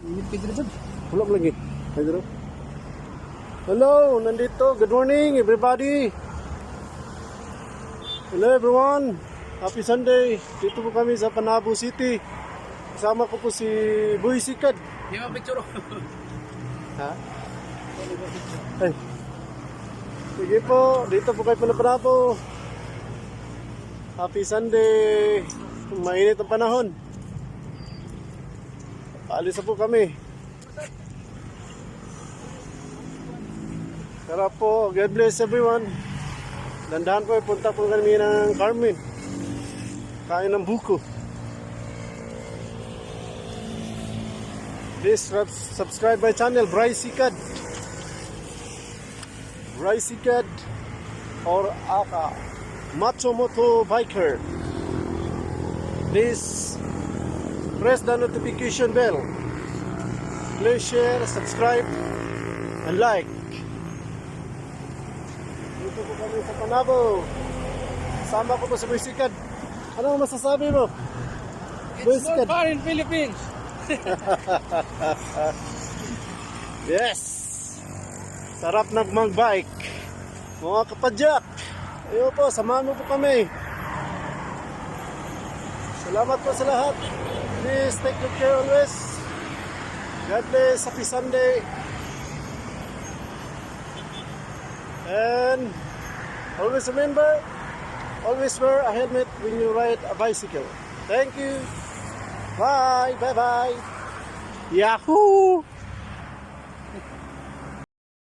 Hulog lagi. Hello, nandito. Good morning, everybody. Hello, everyone. Happy Sunday. Dito po kami sa Panabo City. Kasama ko po si Boy Sikad. Di ba picture? Ha? Ay. Sige po, dito po kayo Panabo. Happy Sunday. Mainit ang panahon. Paalis na po kami. Tara po, God bless everyone. Dandahan po, punta po kami ng Carmen. Kain ng buko. Please subscribe my channel, Bryce Sikad. Bryce Sikad or Aka Matsumoto Biker. Please press the notification bell. Please share, subscribe, and like. Dito po kami sa Panabo. Sama ko po sa Boy Sikad. Ano masasabi mo? Boy It's more Sikad. fun in Philippines. Yes! Sarap na mag-bike. Mga kapadyak. Ayun po, samahan mo po kami. Salamat po sa lahat. Please take good care always. God bless. Happy Sunday. And always remember, always wear a helmet when you ride a bicycle. Thank you. Bye. Bye-bye. Yahoo!